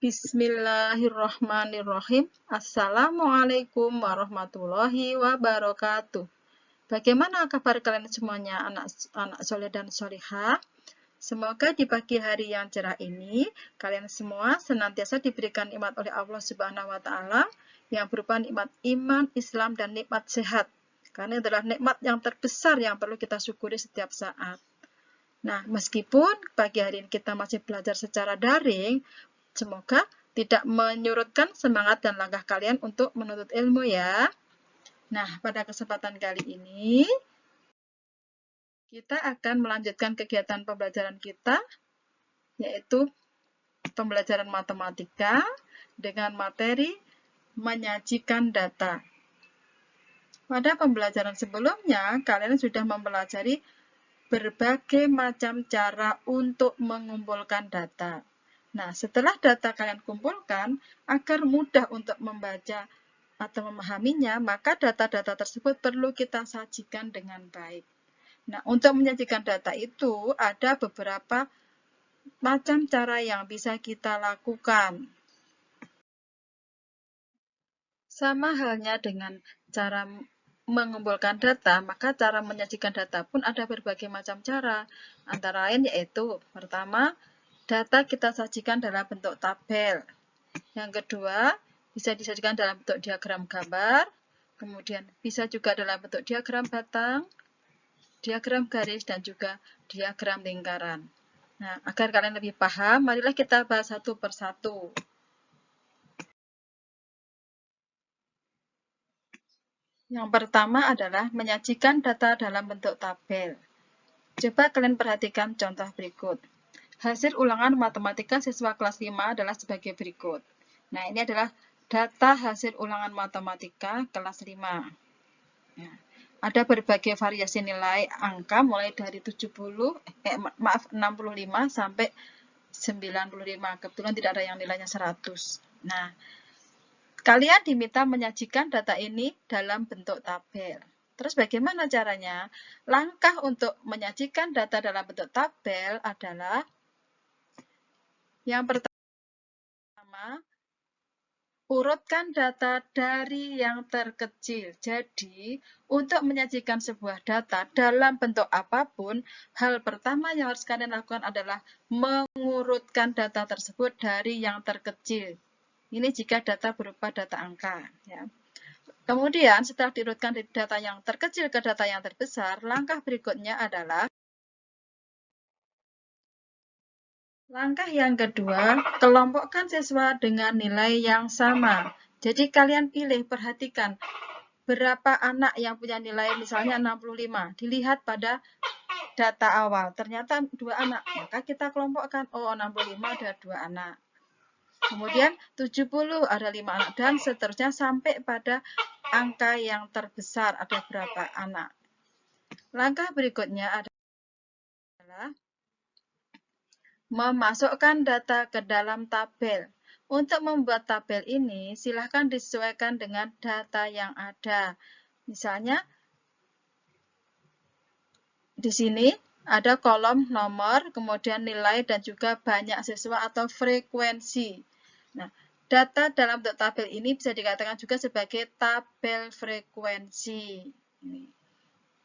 Bismillahirrahmanirrahim. Assalamualaikum warahmatullahi wabarakatuh. Bagaimana kabar kalian semuanya, anak-anak soleh dan solihah? Semoga di pagi hari yang cerah ini, kalian semua senantiasa diberikan nikmat oleh Allah Subhanahu wa Ta'ala yang berupa nikmat iman, Islam, dan nikmat sehat. Karena itu adalah nikmat yang terbesar yang perlu kita syukuri setiap saat. Nah, meskipun pagi hari ini kita masih belajar secara daring, semoga tidak menyurutkan semangat dan langkah kalian untuk menuntut ilmu ya. Nah, pada kesempatan kali ini, kita akan melanjutkan kegiatan pembelajaran kita, yaitu pembelajaran matematika dengan materi menyajikan data. Pada pembelajaran sebelumnya, kalian sudah mempelajari berbagai macam cara untuk mengumpulkan data. Nah, setelah data kalian kumpulkan, agar mudah untuk membaca atau memahaminya, maka data-data tersebut perlu kita sajikan dengan baik. Nah, untuk menyajikan data itu ada beberapa macam cara yang bisa kita lakukan. Sama halnya dengan cara mengumpulkan data, maka cara menyajikan data pun ada berbagai macam cara. Antara lain yaitu, pertama, data kita sajikan dalam bentuk tabel. Yang kedua, bisa disajikan dalam bentuk diagram gambar, kemudian bisa juga dalam bentuk diagram batang, diagram garis, dan juga diagram lingkaran. Nah, agar kalian lebih paham, marilah kita bahas satu persatu. Yang pertama adalah menyajikan data dalam bentuk tabel. Coba kalian perhatikan contoh berikut. Hasil ulangan matematika siswa kelas 5 adalah sebagai berikut. Nah, ini adalah data hasil ulangan matematika kelas 5. Ya. Ada berbagai variasi nilai angka mulai dari 65 sampai 95. Kebetulan tidak ada yang nilainya 100. Nah, kalian diminta menyajikan data ini dalam bentuk tabel. Terus bagaimana caranya? Langkah untuk menyajikan data dalam bentuk tabel adalah yang pertama, urutkan data dari yang terkecil. Jadi, untuk menyajikan sebuah data dalam bentuk apapun, hal pertama yang harus kalian lakukan adalah mengurutkan data tersebut dari yang terkecil. Ini jika data berupa data angka. Ya. Kemudian, setelah diurutkan dari data yang terkecil ke data yang terbesar, langkah berikutnya adalah langkah yang kedua, kelompokkan siswa dengan nilai yang sama. Jadi kalian pilih, perhatikan berapa anak yang punya nilai misalnya 65. Dilihat pada data awal, ternyata 2 anak. Maka kita kelompokkan, oh 65 ada 2 anak. Kemudian 70 ada 5 anak dan seterusnya sampai pada angka yang terbesar ada berapa anak. Langkah berikutnya adalah memasukkan data ke dalam tabel. Untuk membuat tabel ini, silahkan disesuaikan dengan data yang ada. Misalnya, di sini ada kolom nomor, kemudian nilai, dan juga banyak siswa atau frekuensi. Nah, data dalam bentuk tabel ini bisa dikatakan juga sebagai tabel frekuensi.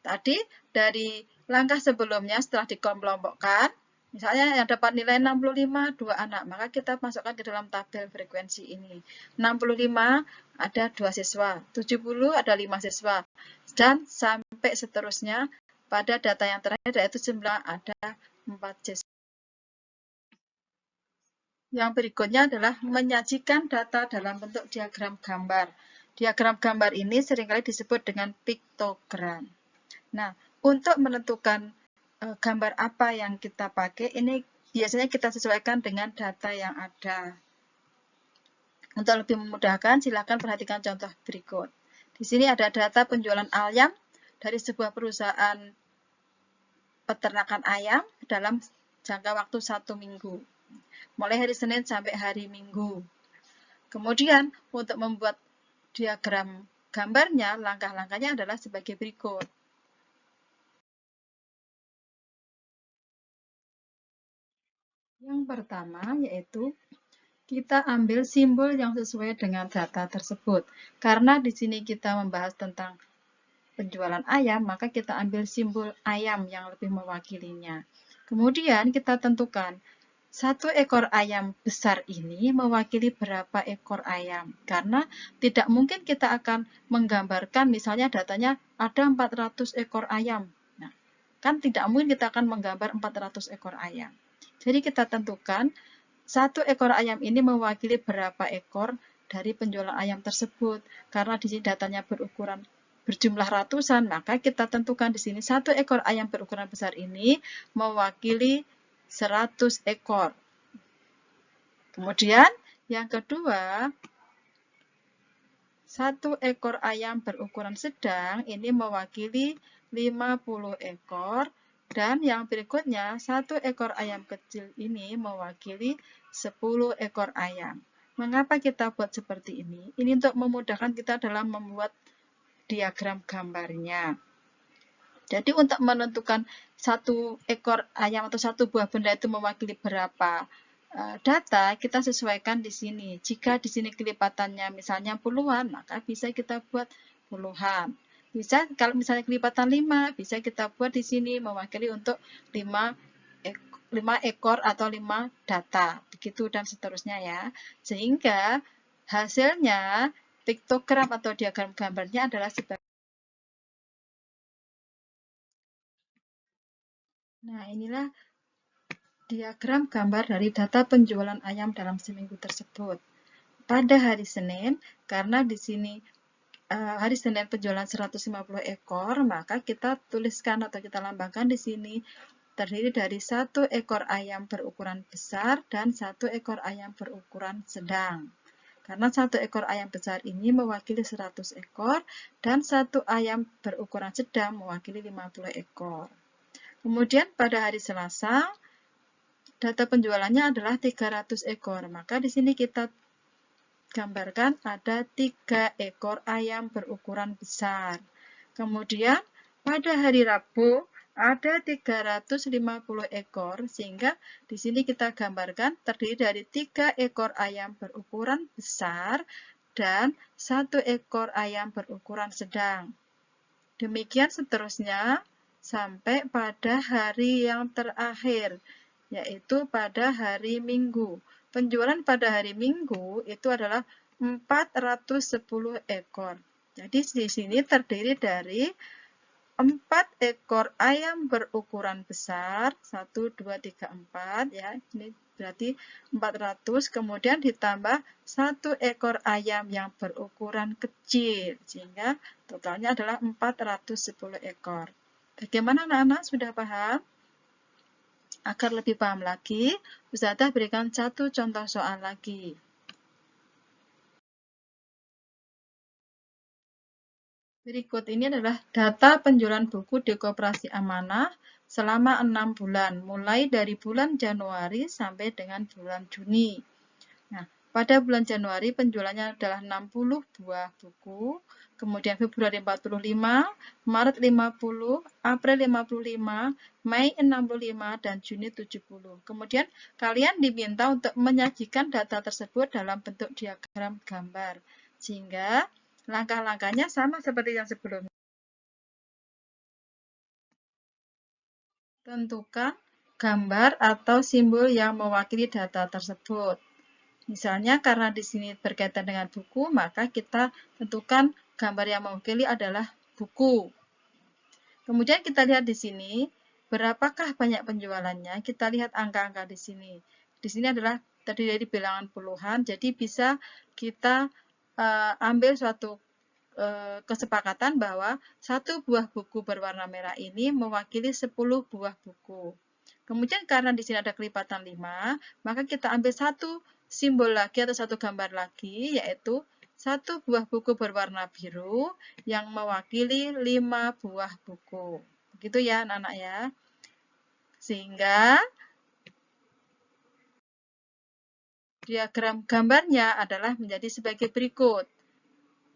Tadi dari langkah sebelumnya setelah dikelompokkan, misalnya yang dapat nilai 65, 2 anak, maka kita masukkan ke dalam tabel frekuensi ini. 65 ada 2 siswa, 70 ada 5 siswa, dan sampai seterusnya pada data yang terakhir yaitu jumlah ada 4 siswa. Yang berikutnya adalah menyajikan data dalam bentuk diagram gambar. Diagram gambar ini seringkali disebut dengan piktogram. Nah, untuk menentukan gambar apa yang kita pakai, ini biasanya kita sesuaikan dengan data yang ada. Untuk lebih memudahkan, silakan perhatikan contoh berikut. Di sini ada data penjualan ayam dari sebuah perusahaan peternakan ayam dalam jangka waktu 1 minggu. Mulai hari Senin sampai hari Minggu. Kemudian, untuk membuat diagram gambarnya, langkah-langkahnya adalah sebagai berikut. Yang pertama yaitu kita ambil simbol yang sesuai dengan data tersebut. Karena di sini kita membahas tentang penjualan ayam, maka kita ambil simbol ayam yang lebih mewakilinya. Kemudian kita tentukan satu ekor ayam besar ini mewakili berapa ekor ayam. Karena tidak mungkin kita akan menggambarkan misalnya datanya ada 400 ekor ayam. Nah, kan tidak mungkin kita akan menggambar 400 ekor ayam. Jadi kita tentukan satu ekor ayam ini mewakili berapa ekor dari penjualan ayam tersebut. Karena di sini datanya berjumlah ratusan, maka kita tentukan di sini satu ekor ayam berukuran besar ini mewakili 100 ekor. Kemudian yang kedua, satu ekor ayam berukuran sedang ini mewakili 50 ekor. Dan yang berikutnya, satu ekor ayam kecil ini mewakili 10 ekor ayam. Mengapa kita buat seperti ini? Ini untuk memudahkan kita dalam membuat diagram gambarnya. Jadi untuk menentukan satu ekor ayam atau satu buah benda itu mewakili berapa data, kita sesuaikan di sini. Jika di sini kelipatannya misalnya puluhan, maka bisa kita buat puluhan. Bisa kalau misalnya kelipatan 5, bisa kita buat di sini mewakili untuk 5 ekor atau 5 data. Begitu dan seterusnya ya. Sehingga hasilnya piktogram atau diagram gambarnya adalah sebagai. Nah, inilah diagram gambar dari data penjualan ayam dalam seminggu tersebut. Pada hari Senin, karena di sini hari Senin penjualan 150 ekor, maka kita tuliskan atau kita lambangkan di sini terdiri dari satu ekor ayam berukuran besar dan satu ekor ayam berukuran sedang. Karena satu ekor ayam besar ini mewakili 100 ekor dan satu ayam berukuran sedang mewakili 50 ekor. Kemudian pada hari Selasa, data penjualannya adalah 300 ekor. Maka di sini kita gambarkan ada 3 ekor ayam berukuran besar. Kemudian pada hari Rabu ada 350 ekor, sehingga di sini kita gambarkan terdiri dari 3 ekor ayam berukuran besar dan 1 ekor ayam berukuran sedang. Demikian seterusnya sampai pada hari yang terakhir, yaitu pada hari Minggu. Penjualan pada hari Minggu itu adalah 410 ekor. Jadi di sini terdiri dari 4 ekor ayam berukuran besar, 1, 2, 3, 4 ya. Ini berarti 400, kemudian ditambah 1 ekor ayam yang berukuran kecil, sehingga totalnya adalah 410 ekor. Bagaimana anak-anak, sudah paham? Agar lebih paham lagi, Ustazah berikan satu contoh soal lagi. Berikut ini adalah data penjualan buku di Koperasi Amanah selama 6 bulan, mulai dari bulan Januari sampai dengan bulan Juni. Nah, pada bulan Januari penjualannya adalah 60 buah buku, kemudian Februari 45, Maret 50, April 55, Mei 65, dan Juni 70. Kemudian kalian diminta untuk menyajikan data tersebut dalam bentuk diagram gambar. Sehingga langkah-langkahnya sama seperti yang sebelumnya. Tentukan gambar atau simbol yang mewakili data tersebut. Misalnya karena di sini berkaitan dengan buku, maka kita tentukan gambar yang mewakili adalah buku. Kemudian kita lihat di sini, berapakah banyak penjualannya? Kita lihat angka-angka di sini. Di sini adalah terdiri dari bilangan puluhan, jadi bisa kita ambil suatu kesepakatan bahwa satu buah buku berwarna merah ini mewakili 10 buah buku. Kemudian karena di sini ada kelipatan 5, maka kita ambil satu simbol lagi atau satu gambar lagi, yaitu satu buah buku berwarna biru yang mewakili 5 buah buku. Begitu ya anak-anak ya. Sehingga diagram gambarnya adalah menjadi sebagai berikut.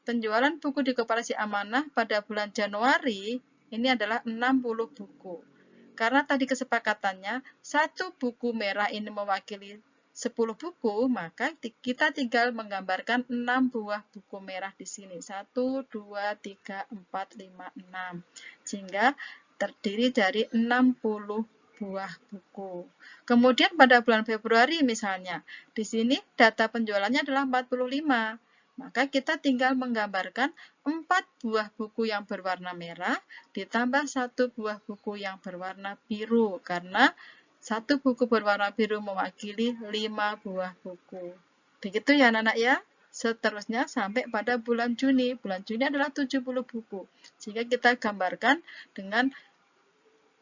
Penjualan buku di Koperasi Amanah pada bulan Januari ini adalah 60 buku. Karena tadi kesepakatannya, satu buku merah ini mewakili 10 buku, maka kita tinggal menggambarkan 6 buah buku merah di sini. 1, 2, 3, 4, 5, 6. Sehingga terdiri dari 60 buah buku. Kemudian pada bulan Februari misalnya, di sini data penjualannya adalah 45. Maka kita tinggal menggambarkan 4 buah buku yang berwarna merah ditambah 1 buah buku yang berwarna biru, karena 1 buku berwarna biru mewakili 5 buah buku. Begitu ya anak-anak ya. Seterusnya sampai pada bulan Juni. Bulan Juni adalah 70 buku. Sehingga kita gambarkan dengan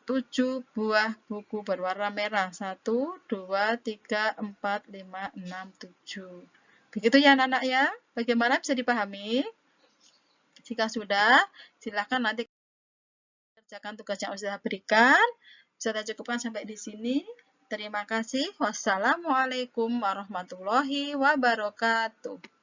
7 buah buku berwarna merah. 1, 2, 3, 4, 5, 6, 7. Begitu ya anak-anak ya. Bagaimana, bisa dipahami? Jika sudah, silakan nanti kerjakan tugas yang sudah berikan. Bisa saya cukupkan sampai di sini. Terima kasih. Wassalamualaikum warahmatullahi wabarakatuh.